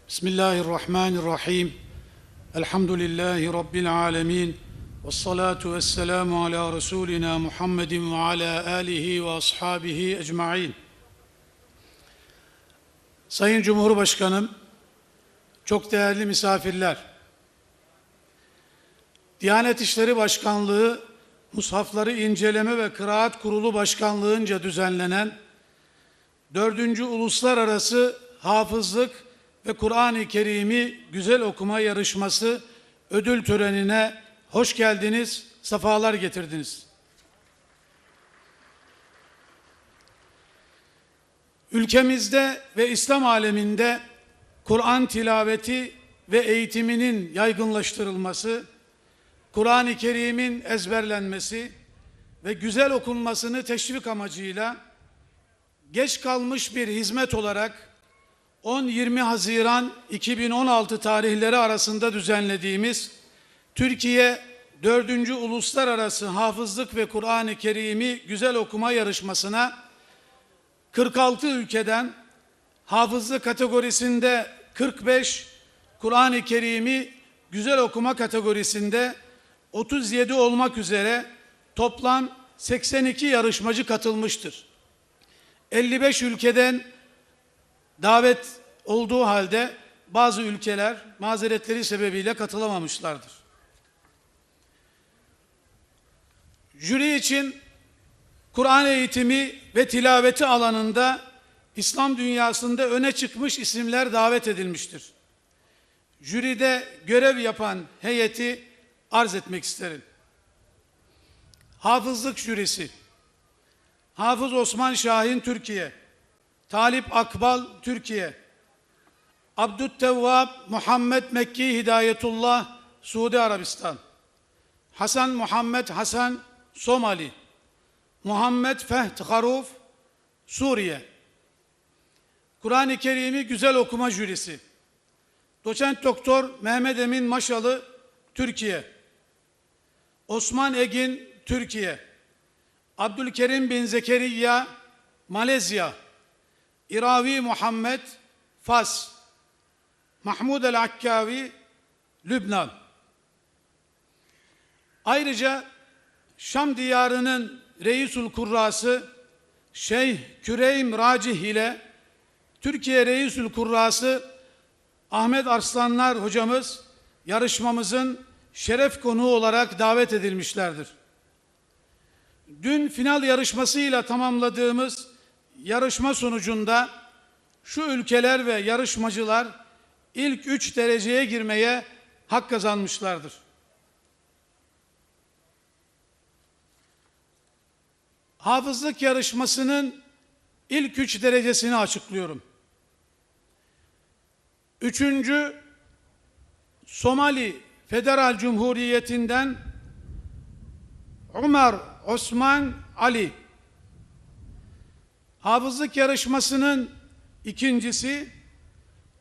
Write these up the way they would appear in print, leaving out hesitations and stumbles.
Bismillahirrahmanirrahim. Elhamdülillahi Rabbil alemin. Vessalatu vesselamu ala Resulina Muhammedin ve ala alihi ve ashabihi ecma'in. Sayın Cumhurbaşkanım, çok değerli misafirler, Diyanet İşleri Başkanlığı, Mushafları İnceleme ve Kıraat Kurulu Başkanlığı'nca düzenlenen 4. Uluslararası Hafızlık ve Kur'an-ı Kerim'i Güzel Okuma Yarışması ödül törenine hoş geldiniz, sefalar getirdiniz. Ülkemizde ve İslam aleminde Kur'an tilaveti ve eğitiminin yaygınlaştırılması, Kur'an-ı Kerim'in ezberlenmesi ve güzel okunmasını teşvik amacıyla geç kalmış bir hizmet olarak 10-20 Haziran 2016 tarihleri arasında düzenlediğimiz Türkiye 4. Uluslararası Hafızlık ve Kur'an-ı Kerim'i Güzel Okuma Yarışması'na 46 ülkeden hafızlık kategorisinde 45, Kur'an-ı Kerim'i Güzel Okuma kategorisinde 37 olmak üzere toplam 82 yarışmacı katılmıştır. 55 ülkeden davet olduğu halde bazı ülkeler mazeretleri sebebiyle katılamamışlardır. Jüri için Kur'an eğitimi ve tilaveti alanında İslam dünyasında öne çıkmış isimler davet edilmiştir. Jüride görev yapan heyeti arz etmek isterim. Hafızlık Jürisi: Hafız Osman Şahin, Türkiye; Talip Akbal, Türkiye; Abdüttevvab Muhammed Mekki Hidayetullah, Suudi Arabistan; Hasan Muhammed Hasan, Somali; Muhammed Fehd Haruf, Suriye. Kur'an-ı Kerim'i Güzel Okuma Jürisi: Doçent Doktor Mehmet Emin Maşalı, Türkiye; Osman Egin, Türkiye; Abdülkerim bin Zekeriya, Malezya; İravi Muhammed, Fas; Mahmud el-Akkavi, Lübnan. Ayrıca Şam diyarının Reisül Kurrası Şeyh Küreym Racih ile Türkiye Reisül Kurrası Ahmet Arslanlar hocamız yarışmamızın şeref konuğu olarak davet edilmişlerdir. Dün final yarışmasıyla tamamladığımız yarışma sonucunda şu ülkeler ve yarışmacılar ilk 3 dereceye girmeye hak kazanmışlardır. Hafızlık yarışmasının ilk 3 derecesini açıklıyorum. 3. Somali Federal Cumhuriyeti'nden Ömer Osman Ali. Hafızlık yarışmasının ikincisi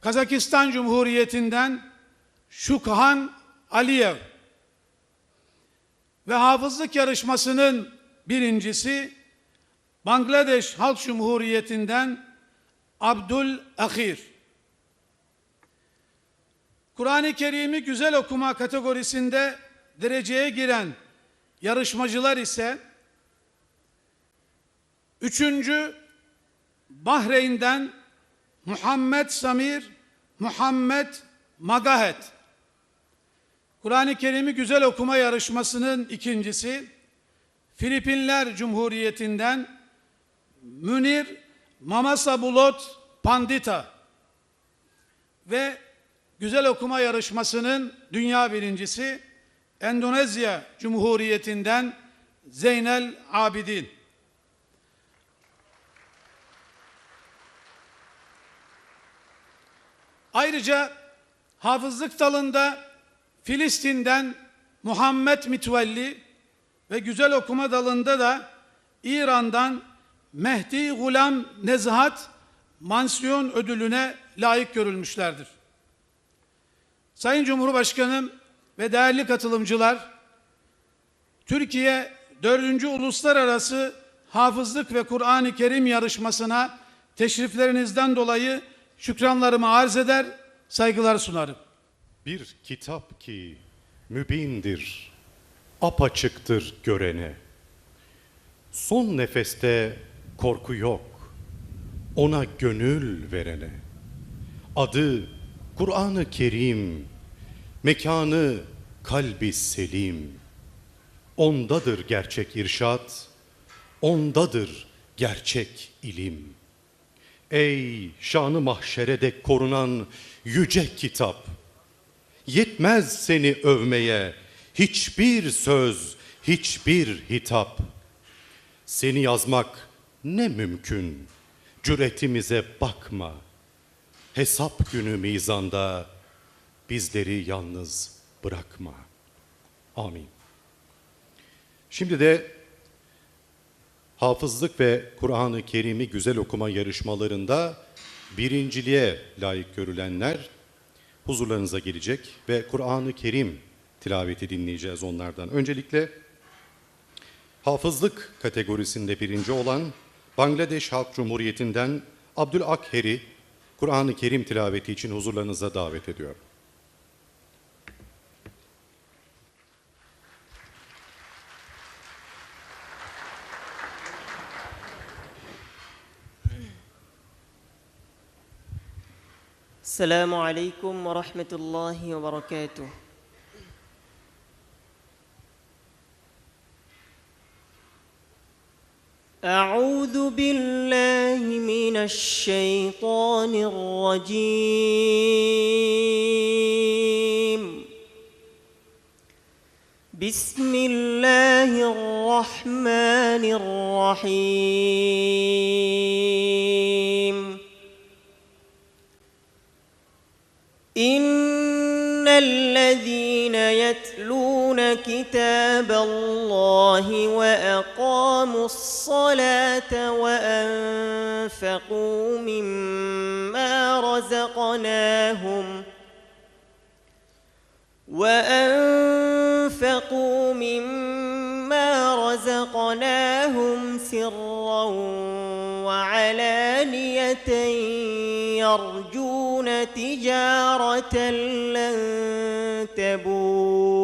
Kazakistan Cumhuriyeti'nden Şukhan Aliyev. Ve hafızlık yarışmasının birincisi Bangladeş Halk Cumhuriyeti'nden Abdul Akhir. Kur'an-ı Kerim'i Güzel Okuma kategorisinde dereceye giren yarışmacılar ise 3. Bahreyn'den Muhammed Samir Muhammed Magahet. Kur'an-ı Kerim'i Güzel Okuma yarışmasının ikincisi Filipinler Cumhuriyeti'nden Münir Mamasabulot Pandita. Ve Güzel Okuma yarışmasının dünya birincisi Endonezya Cumhuriyeti'nden Zeynel Abidin. Ayrıca hafızlık dalında Filistin'den Muhammed Mitvelli ve güzel okuma dalında da İran'dan Mehdi Gulam Nezhat mansiyon ödülüne layık görülmüşlerdir. Sayın Cumhurbaşkanım ve değerli katılımcılar, Türkiye 4. Uluslararası Hafızlık ve Kur'an-ı Kerim yarışmasına teşriflerinizden dolayı şükranlarımı arz eder, saygılar sunarım. Bir kitap ki mübindir, apaçıktır görene. Son nefeste korku yok, ona gönül verene. Adı Kur'an-ı Kerim, mekanı kalbi selim. Ondadır gerçek irşat, ondadır gerçek ilim. Ey şanı mahşerede korunan yüce kitap! Yetmez seni övmeye hiçbir söz, hiçbir hitap. Seni yazmak ne mümkün, cüretimize bakma. Hesap günü mizanda bizleri yalnız bırakma. Amin. Şimdi de hafızlık ve Kur'an-ı Kerim'i güzel okuma yarışmalarında birinciliğe layık görülenler huzurlarınıza gelecek ve Kur'an-ı Kerim tilaveti dinleyeceğiz onlardan. Öncelikle hafızlık kategorisinde birinci olan Bangladeş Halk Cumhuriyeti'nden Abdül Akher'i Kur'an-ı Kerim tilaveti için huzurlarınıza davet ediyorum. Esselamu Aleyküm ve Rahmetullahi ve Berekatuhu. أعوذ بالله من الشيطان الرجيم. بسم الله الرحمن الرحيم. إن الذين يتلون كتاب الله وأقاموا الصلاة وأنفقوا مما رزقناهم سرا وعلانية يرجون تجارة لن تبور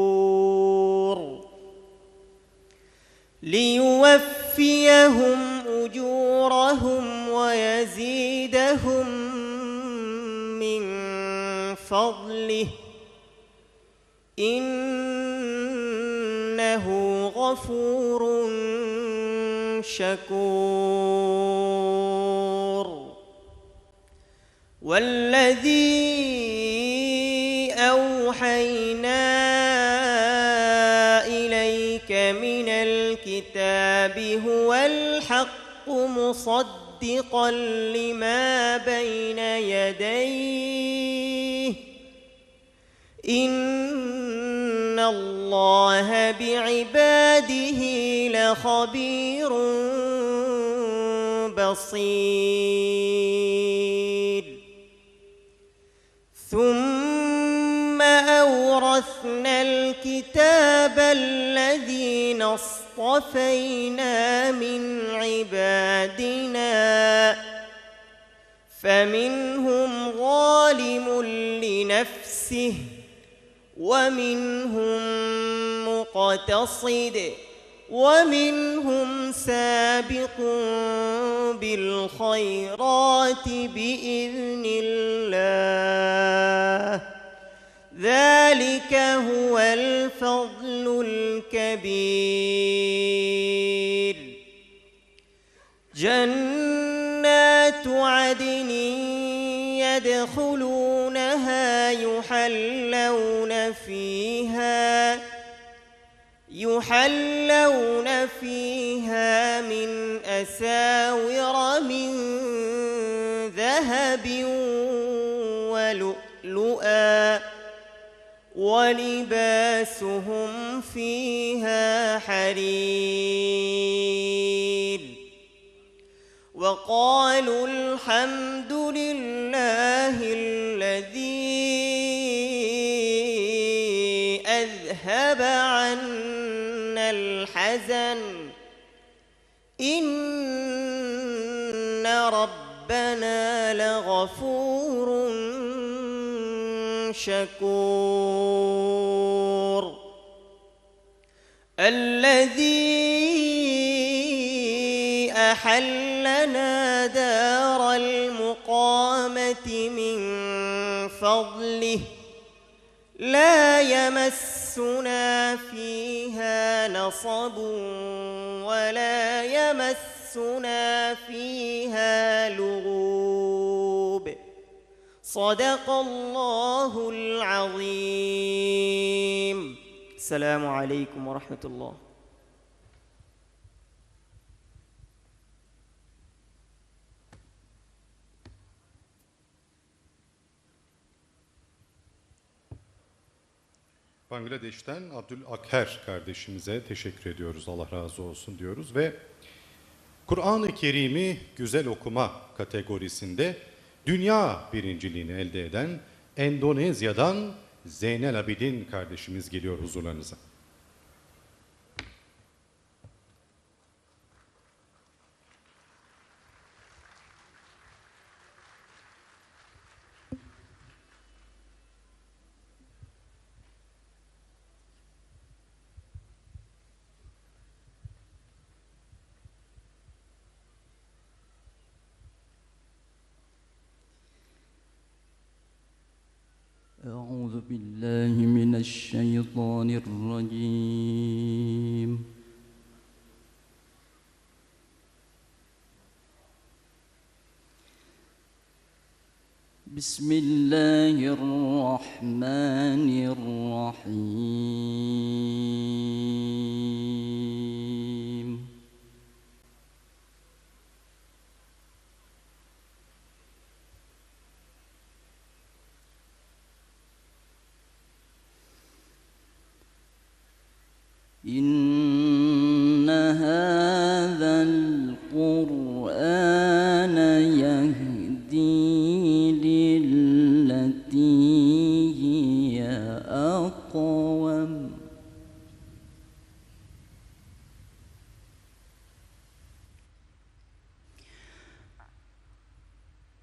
ليوفيهم أجورهم ويزيدهم من فضله إنه غفور شكور. والذي أوحينا إليك من الكتاب هو الحق مصدقا لما بين يديه إن الله بعباده لخبير بصير. ثم أورثنا الكتاب الذين اصطفينا من عبادنا فمنهم ظالم لنفسه ومنهم مقتصد ومنهم سابق بالخيرات بإذن الله ذلك هو الفضل الكبير. جنات عدن يدخلونها يحلون فيها من أساور من ذهب ولؤلؤا ولباسهم فيها حرير. وقالوا الحمد لله الذي أذهب عنا الحزن إن ربنا لغفور شكور الذي أحلنا دار المقامة من فضله لا يمسنا فيها نصب ولا يمسنا فيها لغوب صدق الله العظيم. السلام عليكم ورحمة الله. Bangladeş'ten Abdül Akher kardeşimize teşekkür ediyoruz. Allah razı olsun diyoruz ve Kur'an-ı Kerim'i güzel okuma kategorisinde dünya birinciliğini elde eden Endonezya'dan Zeynel Abidin kardeşimiz geliyor huzurlarınıza. أعوذ بالله من الشيطان الرجيم. بسم الله الرحمن الرحيم. إن هذا القرآن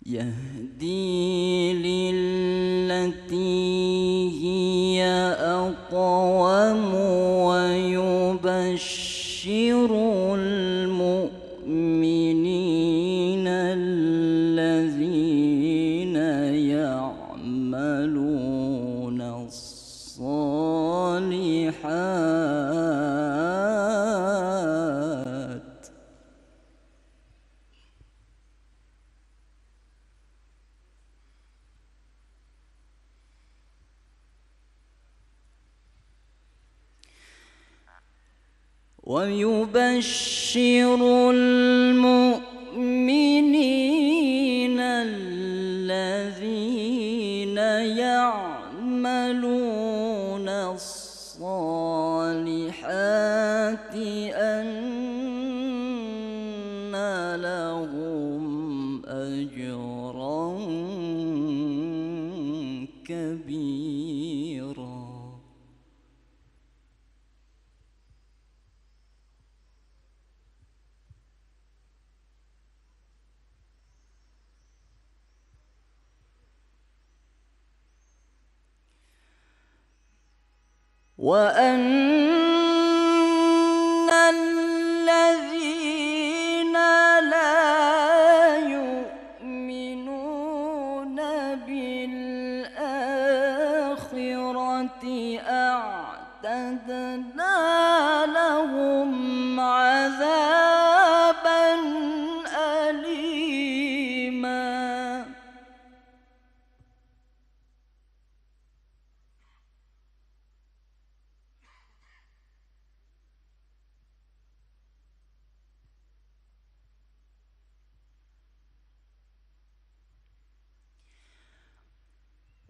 يهدي للتي هي أقوم ويبشر المؤمنين الذين يعملون الصالحات ويبشر المؤمنين الذين يعملون الصالحات أن لهم أجرا كبيرا. وأن الذين لا يؤمنون بالآخرة أعتدنا لهم عذابا أليما.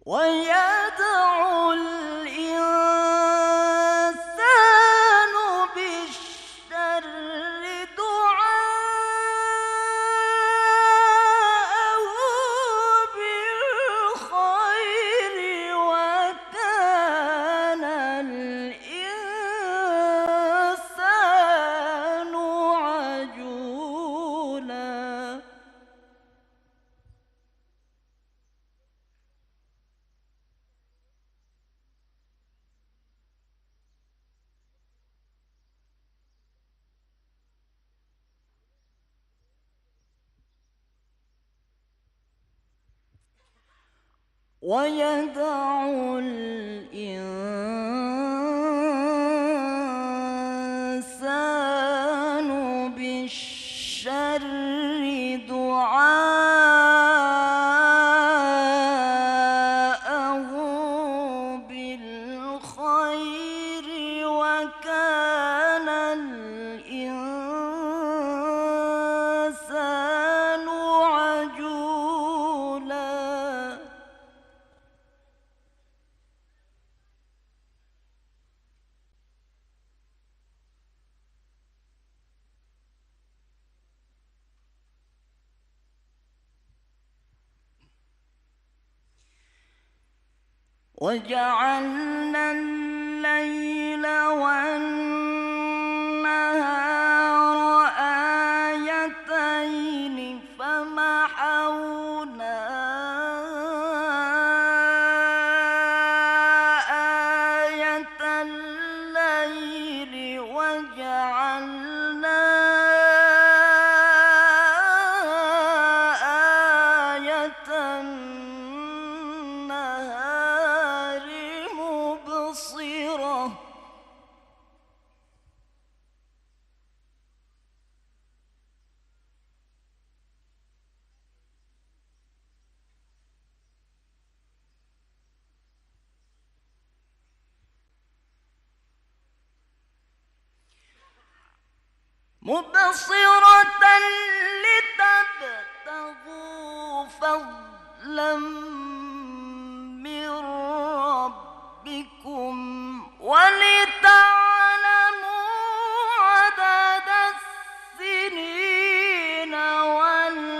ويدعو الإنسان بالشر دعاءه بالخير وكان الإنسان عجولا. ويدع الإنسان بالشر دعاءه بالخير وكان الإنسان عجولا. وجعلنا الليل والنهار آيتين فمحونا آية الليل وجعلنا آية النهار مبصرة. مبصرة لتبتغوا فضلا من ربكم ولتعلموا عدد السنين والحساب.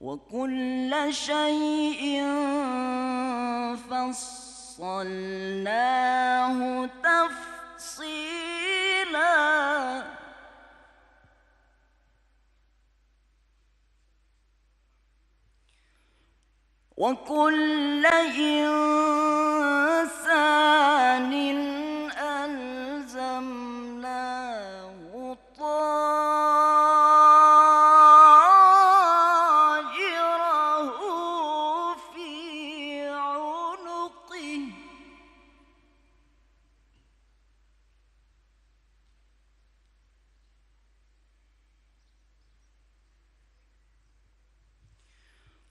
وكل شيء فصلناه تفصيلا. وكل إنسان ألزمناه طائره في عنقه.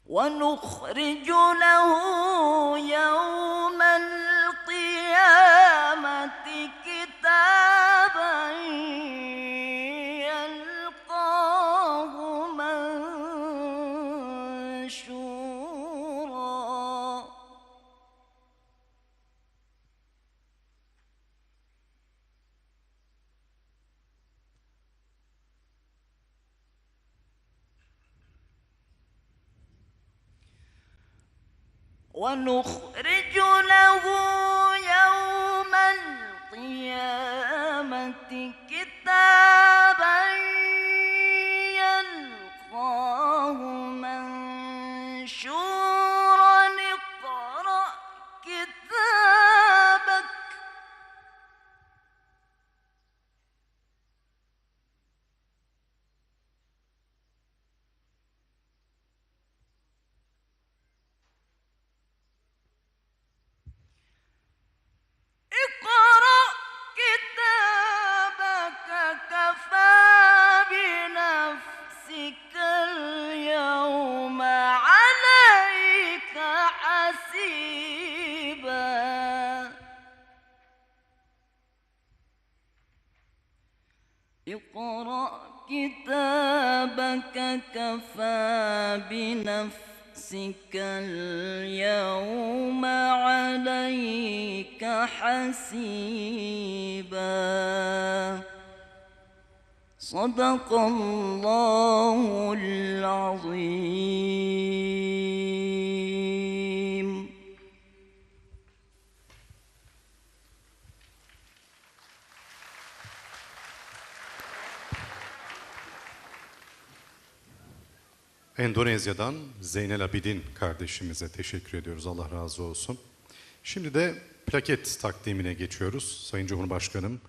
ونخرج له يوم القيامة كتابا يلقاه منشورا. ونخرج له يوم القيامة كتابا يلقاه منشورا. اقرأ كتابك اقرأ كتابك كفى بنفسك اليوم عليك حسيبا. اقرأ كتابك كفى بنفسك اليوم عليك حسيبا. صدق الله العظيم. Endonezya'dan Zeynel Abidin kardeşimize teşekkür ediyoruz. Allah razı olsun. Şimdi de plaket takdimine geçiyoruz. Sayın Cumhurbaşkanım,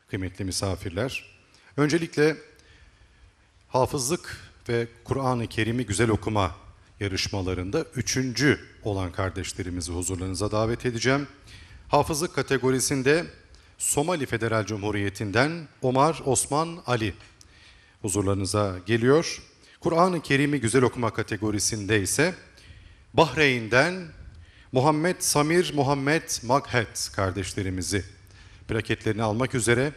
kıymetli misafirler. Öncelikle hafızlık ve Kur'an-ı Kerim'i güzel okuma yarışmalarında 3. olan kardeşlerimizi huzurlarınıza davet edeceğim. Hafızlık kategorisinde Somali Federal Cumhuriyeti'nden Omar Osman Ali huzurlarınıza geliyor. Kur'an-ı Kerim'i güzel okuma kategorisinde ise Bahreyn'den Muhammed Samir Muhammed Maghet kardeşlerimizi plaketlerini almak üzere,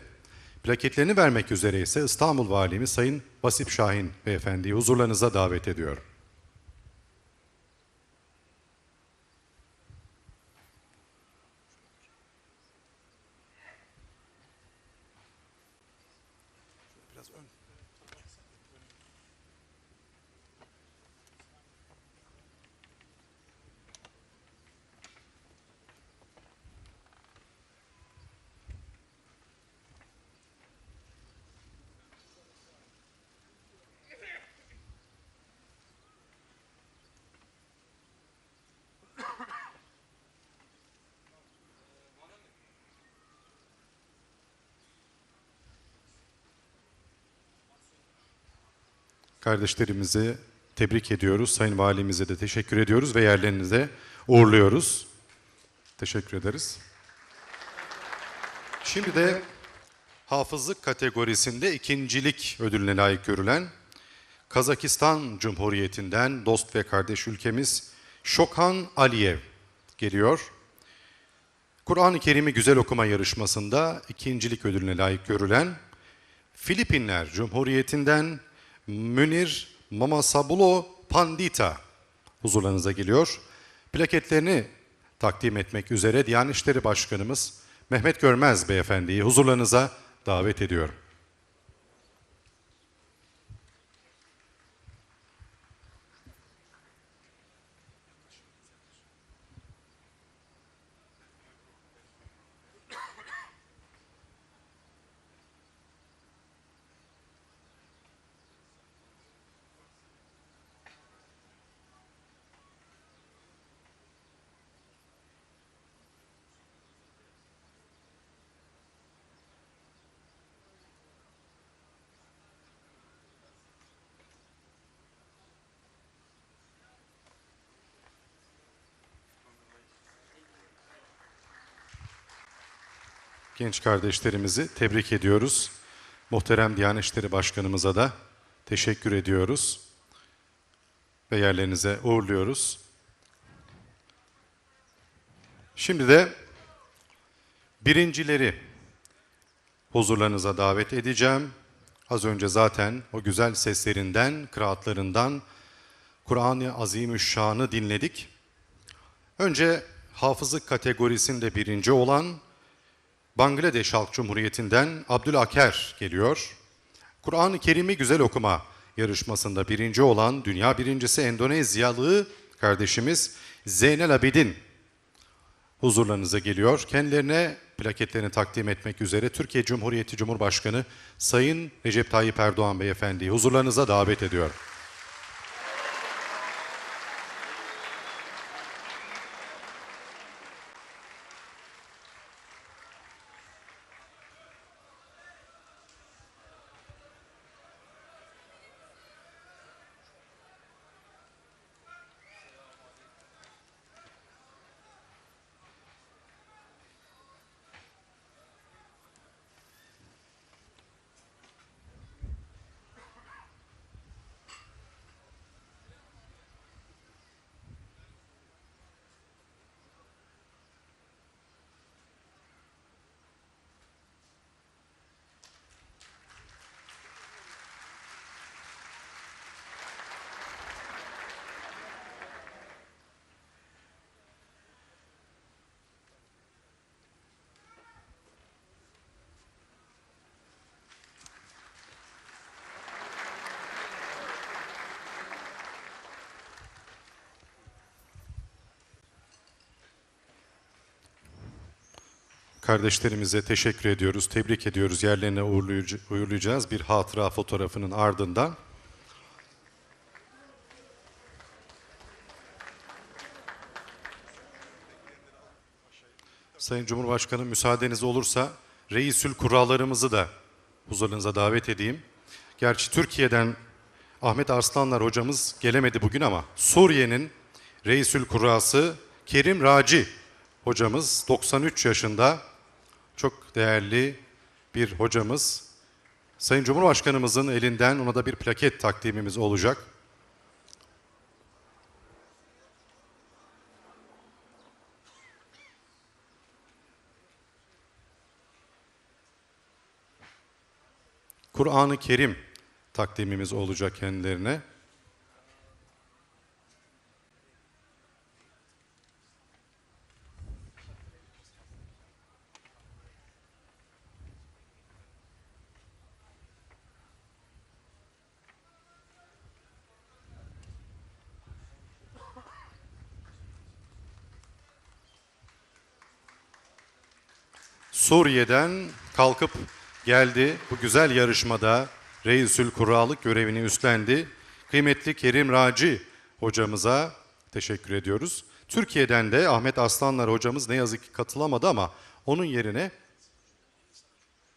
plaketlerini vermek üzere ise İstanbul Valimiz Sayın Vasip Şahin Beyefendi'yi huzurlarınıza davet ediyorum. Kardeşlerimizi tebrik ediyoruz. Sayın Valimize de teşekkür ediyoruz ve yerlerinize uğurluyoruz. Teşekkür ederiz. Şimdi de hafızlık kategorisinde ikincilik ödülüne layık görülen Kazakistan Cumhuriyeti'nden dost ve kardeş ülkemiz Şokhan Aliyev geliyor. Kur'an-ı Kerim'i güzel okuma yarışmasında ikincilik ödülüne layık görülen Filipinler Cumhuriyeti'nden Münir Mamasabulo Pandita huzurlarınıza geliyor. Plaketlerini takdim etmek üzere Diyanet İşleri Başkanımız Mehmet Görmez Beyefendi'yi huzurlarınıza davet ediyorum. Genç kardeşlerimizi tebrik ediyoruz. Muhterem Diyanet İşleri Başkanımıza da teşekkür ediyoruz ve yerlerinize uğurluyoruz. Şimdi de birincileri huzurlarınıza davet edeceğim. Az önce zaten o güzel seslerinden, kıraatlarından Kur'an-ı Azimüşşan'ı dinledik. Önce hafızlık kategorisinde birinci olan Bangladeş Halk Cumhuriyeti'nden Abdülaker geliyor. Kur'an-ı Kerim'i güzel okuma yarışmasında birinci olan dünya birincisi Endonezyalı kardeşimiz Zeynel Abidin huzurlarınıza geliyor. Kendilerine plaketlerini takdim etmek üzere Türkiye Cumhuriyeti Cumhurbaşkanı Sayın Recep Tayyip Erdoğan Beyefendi'yi huzurlarınıza davet ediyorum. Kardeşlerimize teşekkür ediyoruz, tebrik ediyoruz. Yerlerine uğurlayacağız bir hatıra fotoğrafının ardından. Sayın Cumhurbaşkanım, müsaadeniz olursa Reisül Kurralarımızı da huzurlarınıza davet edeyim. Gerçi Türkiye'den Ahmet Arslanlar hocamız gelemedi bugün ama Suriye'nin Reisül Kurrası Kerim Raci hocamız 93 yaşında, çok değerli bir hocamız. Sayın Cumhurbaşkanımızın elinden ona da bir plaket takdimimiz olacak. Kur'an-ı Kerim takdimimiz olacak kendilerine. Suriye'den kalkıp geldi, bu güzel yarışmada Reisül Kurralık görevini üstlendi. Kıymetli Kerim Raci hocamıza teşekkür ediyoruz. Türkiye'den de Ahmet Arslanlar hocamız ne yazık ki katılamadı ama onun yerine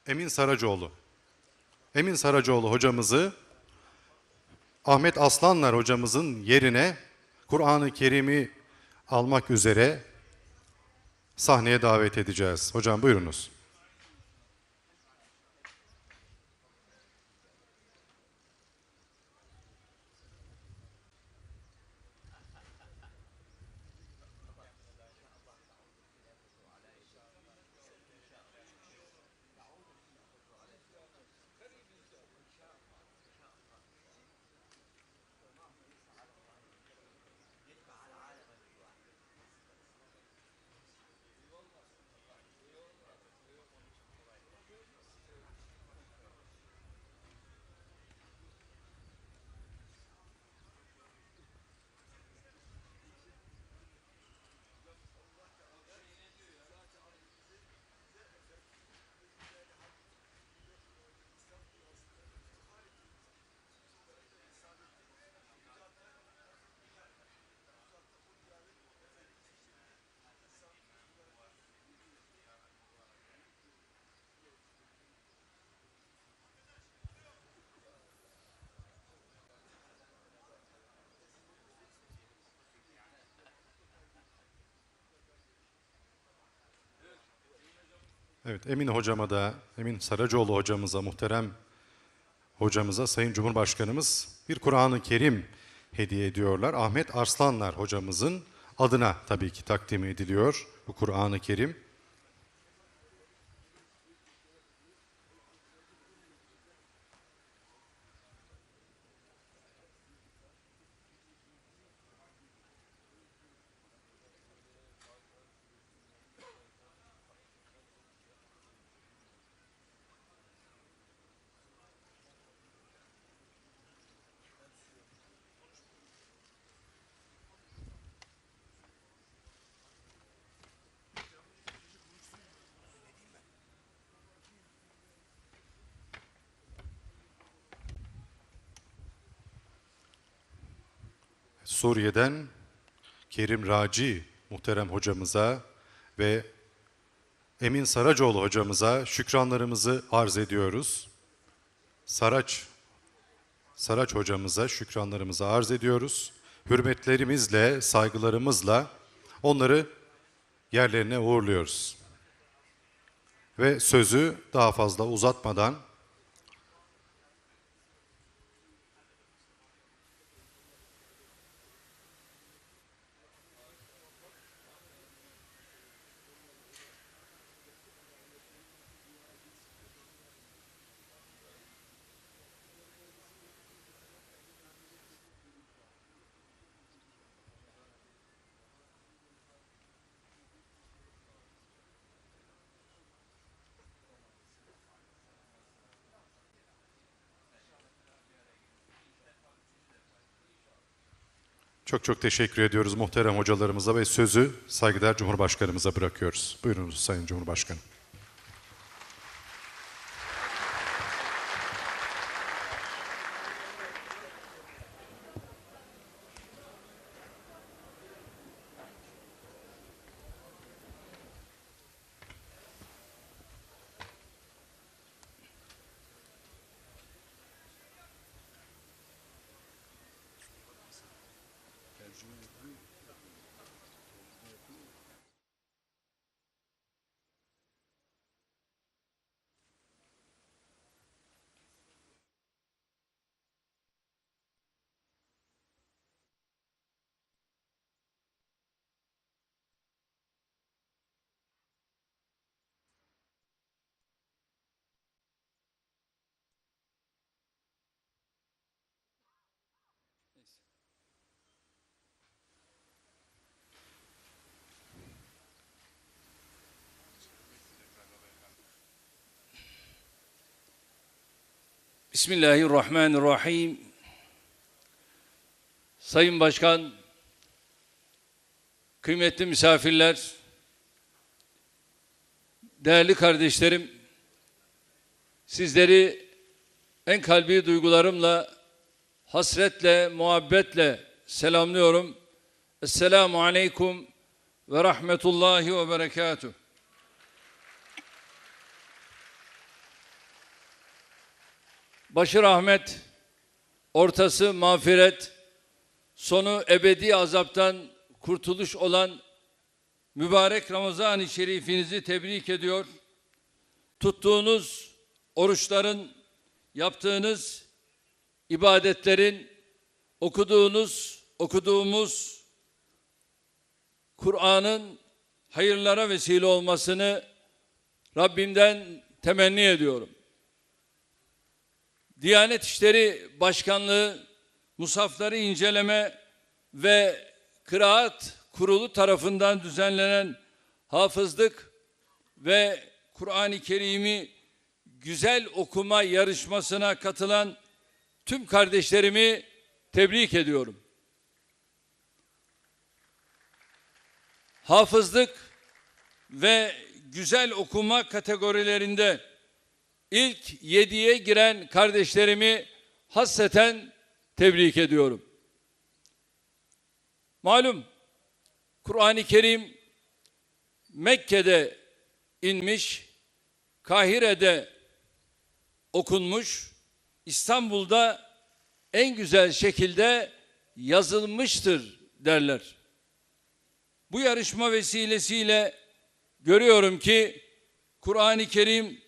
Emin Saracoğlu hocamızı Ahmet Arslanlar hocamızın yerine Kur'an-ı Kerim'i almak üzere sahneye davet edeceğiz. Hocam buyurunuz. Evet, Emin Saracoğlu hocamıza, muhterem hocamıza Sayın Cumhurbaşkanımız bir Kur'an-ı Kerim hediye ediyorlar. Ahmet Arslanlar hocamızın adına tabii ki takdim ediliyor bu Kur'an-ı Kerim. Suriye'den Kerim Raci muhterem hocamıza ve Emin Saracoğlu hocamıza şükranlarımızı arz ediyoruz. Saraç hocamıza şükranlarımızı arz ediyoruz. Hürmetlerimizle, saygılarımızla onları yerlerine uğurluyoruz. Ve sözü daha fazla uzatmadan çok çok teşekkür ediyoruz muhterem hocalarımıza ve sözü saygıdeğer Cumhurbaşkanımıza bırakıyoruz. Buyurunuz Sayın Cumhurbaşkanım. Bismillahirrahmanirrahim. Sayın Başkan, kıymetli misafirler, değerli kardeşlerim, sizleri en kalbi duygularımla, hasretle, muhabbetle selamlıyorum. Esselamu aleyküm ve rahmetullahi ve berekatuhu. Başı rahmet, ortası mağfiret, sonu ebedi azaptan kurtuluş olan mübarek Ramazan-ı Şerifinizi tebrik ediyor. Tuttuğunuz oruçların, yaptığınız ibadetlerin, okuduğumuz Kur'an'ın hayırlara vesile olmasını Rabbimden temenni ediyorum. Diyanet İşleri Başkanlığı, musafları inceleme ve kıraat kurulu tarafından düzenlenen hafızlık ve Kur'an-ı Kerim'i güzel okuma yarışmasına katılan tüm kardeşlerimi tebrik ediyorum. Hafızlık ve güzel okuma kategorilerinde İlk 7'ye giren kardeşlerimi hasreten tebrik ediyorum. Malum Kur'an-ı Kerim Mekke'de inmiş, Kahire'de okunmuş, İstanbul'da en güzel şekilde yazılmıştır derler. Bu yarışma vesilesiyle görüyorum ki Kur'an-ı Kerim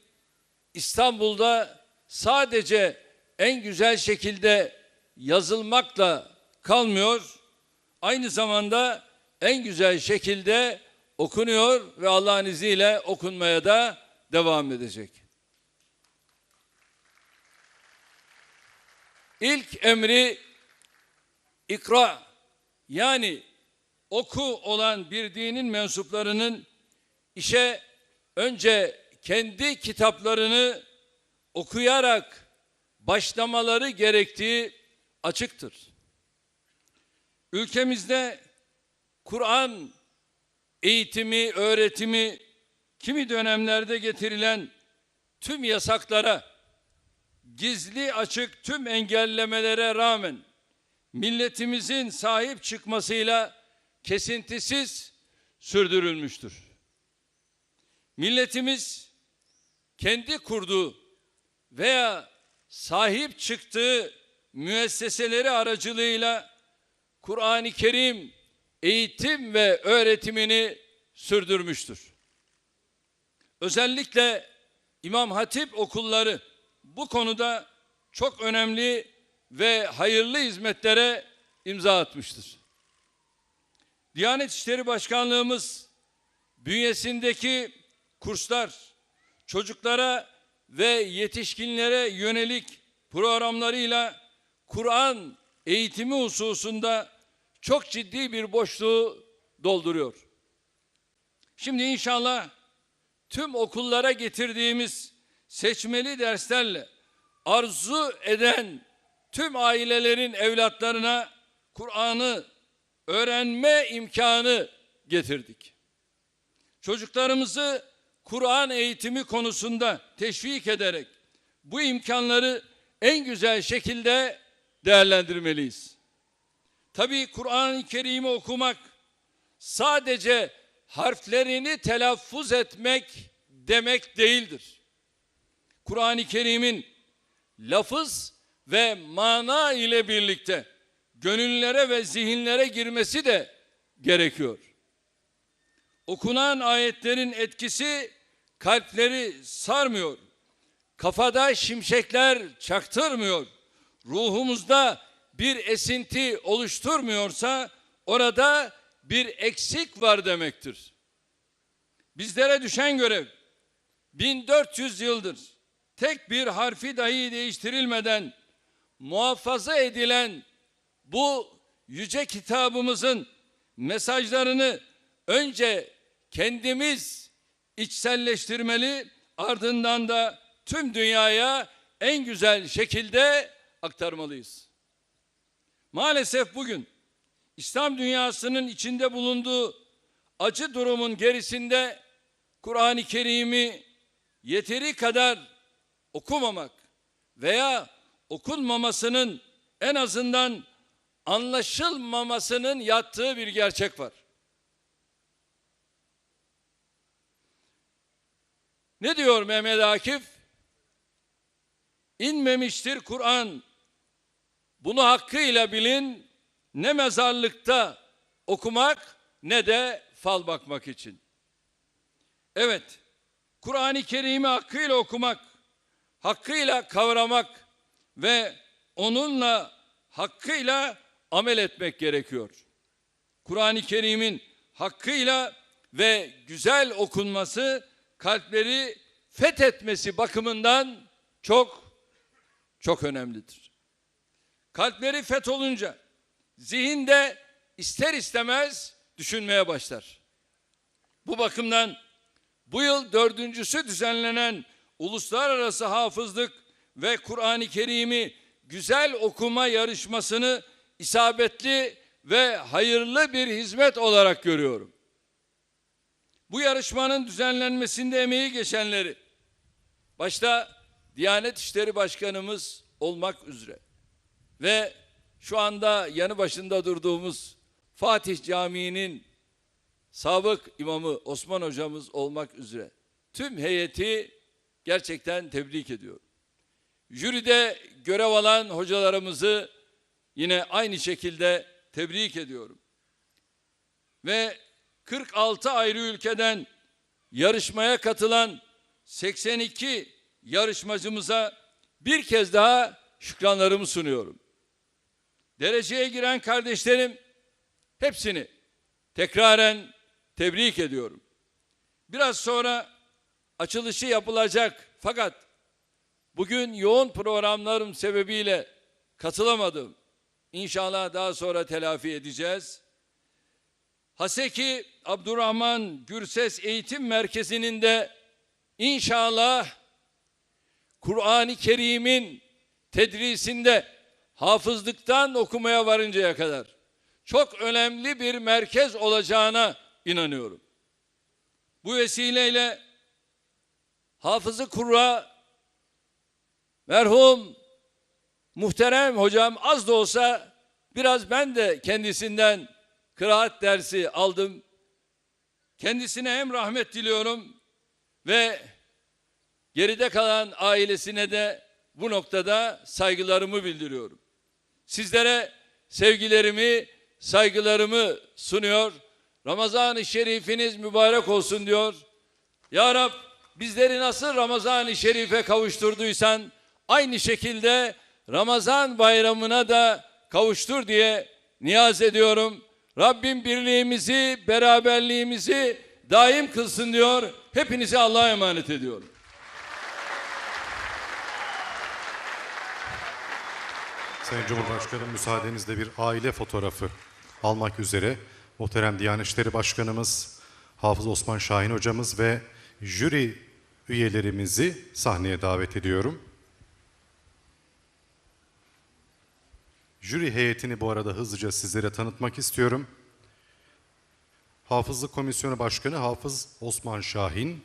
İstanbul'da sadece en güzel şekilde yazılmakla kalmıyor, aynı zamanda en güzel şekilde okunuyor ve Allah'ın izniyle okunmaya da devam edecek. İlk emri ikra, yani oku olan bir dinin mensuplarının işe önce kendi kitaplarını okuyarak başlamaları gerektiği açıktır. Ülkemizde Kur'an eğitimi, öğretimi, kimi dönemlerde getirilen tüm yasaklara, gizli açık tüm engellemelere rağmen milletimizin sahip çıkmasıyla kesintisiz sürdürülmüştür. Milletimiz kendi kurduğu veya sahip çıktığı müesseseleri aracılığıyla Kur'an-ı Kerim eğitim ve öğretimini sürdürmüştür. Özellikle İmam Hatip okulları bu konuda çok önemli ve hayırlı hizmetlere imza atmıştır. Diyanet İşleri Başkanlığımız bünyesindeki kurslar, çocuklara ve yetişkinlere yönelik programlarıyla Kur'an eğitimi hususunda çok ciddi bir boşluğu dolduruyor. Şimdi inşallah tüm okullara getirdiğimiz seçmeli derslerle arzu eden tüm ailelerin evlatlarına Kur'an'ı öğrenme imkanı getirdik. Çocuklarımızı Kur'an eğitimi konusunda teşvik ederek bu imkanları en güzel şekilde değerlendirmeliyiz. Tabii Kur'an-ı Kerim'i okumak sadece harflerini telaffuz etmek demek değildir. Kur'an-ı Kerim'in lafız ve mana ile birlikte gönüllere ve zihinlere girmesi de gerekiyor. Okunan ayetlerin etkisi kalpleri sarmıyor. Kafada şimşekler çaktırmıyor. Ruhumuzda bir esinti oluşturmuyorsa orada bir eksik var demektir. Bizlere düşen görev 1400 yıldır tek bir harfi dahi değiştirilmeden muhafaza edilen bu yüce kitabımızın mesajlarını önce kendimiz içselleştirmeli, ardından da tüm dünyaya en güzel şekilde aktarmalıyız. Maalesef bugün İslam dünyasının içinde bulunduğu acı durumun gerisinde Kur'an-ı Kerim'i yeteri kadar okumamak veya okunmamasının, en azından anlaşılmamasının yattığı bir gerçek var. Ne diyor Mehmet Akif? İnmemiştir Kur'an, bunu hakkıyla bilin, ne mezarlıkta okumak ne de fal bakmak için. Evet, Kur'an-ı Kerim'i hakkıyla okumak, hakkıyla kavramak ve onunla hakkıyla amel etmek gerekiyor. Kur'an-ı Kerim'in hakkıyla ve güzel okunması, kalpleri fethetmesi bakımından çok önemlidir. Kalpleri fetholunca zihinde ister istemez düşünmeye başlar. Bu bakımdan bu yıl 4.'sü düzenlenen Uluslararası Hafızlık ve Kur'an-ı Kerim'i güzel okuma yarışmasını isabetli ve hayırlı bir hizmet olarak görüyorum. Bu yarışmanın düzenlenmesinde emeği geçenleri, başta Diyanet İşleri Başkanımız olmak üzere ve şu anda yanı başında durduğumuz Fatih Camii'nin sabık imamı Osman hocamız olmak üzere tüm heyeti gerçekten tebrik ediyorum. Jüride görev alan hocalarımızı yine aynı şekilde tebrik ediyorum. Ve 46 ayrı ülkeden yarışmaya katılan 82 yarışmacımıza bir kez daha şükranlarımı sunuyorum. Dereceye giren kardeşlerim, hepsini tekraren tebrik ediyorum. Biraz sonra açılışı yapılacak, fakat bugün yoğun programlarım sebebiyle katılamadım. İnşallah daha sonra telafi edeceğiz. Haseki Abdurrahman Gürses Eğitim Merkezi'nin de inşallah Kur'an-ı Kerim'in tedrisinde hafızlıktan okumaya varıncaya kadar çok önemli bir merkez olacağına inanıyorum. Bu vesileyle Hafız-ı Kurra merhum muhterem hocam, az da olsa biraz ben de kendisinden kıraat dersi aldım. Kendisine hem rahmet diliyorum ve geride kalan ailesine de bu noktada saygılarımı bildiriyorum. Sizlere sevgilerimi, saygılarımı sunuyor. Ramazan-ı Şerifiniz mübarek olsun diyor. Ya Rab, bizleri nasıl Ramazan-ı Şerif'e kavuşturduysan aynı şekilde Ramazan bayramına da kavuştur diye niyaz ediyorum. Rabbim birliğimizi, beraberliğimizi daim kılsın diyor. Hepinizi Allah'a emanet ediyorum. Sayın Cumhurbaşkanım, müsaadenizle bir aile fotoğrafı almak üzere muhterem Diyanet İşleri Başkanımız Hafız Osman Şahin hocamız ve jüri üyelerimizi sahneye davet ediyorum. Jüri heyetini bu arada hızlıca sizlere tanıtmak istiyorum. Hafızlık Komisyonu Başkanı Hafız Osman Şahin,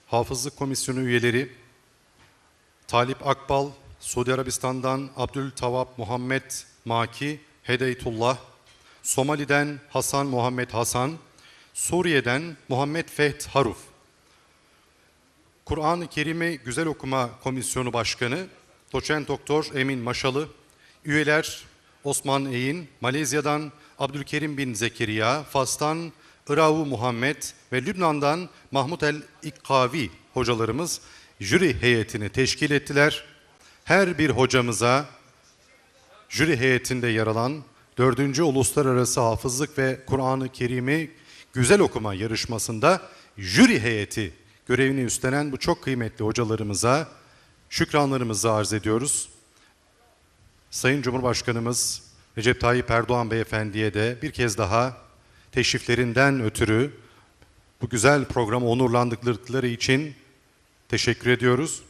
Hafızlık Komisyonu üyeleri Talip Akbal, Suudi Arabistan'dan Abdültavap Muhammed Maki Hedeytullah, Somali'den Hasan Muhammed Hasan, Suriye'den Muhammed Feht Haruf. Kur'an-ı Kerim'i Güzel Okuma Komisyonu Başkanı Doçent Doktor Emin Maşalı, üyeler Osman Eyin, Malezya'dan Abdülkerim bin Zekeriya, Fas'tan Iravu Muhammed ve Lübnan'dan Mahmut el-İkkavi hocalarımız jüri heyetini teşkil ettiler. Her bir hocamıza jüri heyetinde yer alan 4. Uluslararası Hafızlık ve Kur'an-ı Kerim'i güzel okuma yarışmasında jüri heyeti görevini üstlenen bu çok kıymetli hocalarımıza şükranlarımızı arz ediyoruz. Sayın Cumhurbaşkanımız Recep Tayyip Erdoğan Beyefendi'ye de bir kez daha teşriflerinden ötürü bu güzel programı onurlandırdıkları için teşekkür ediyoruz.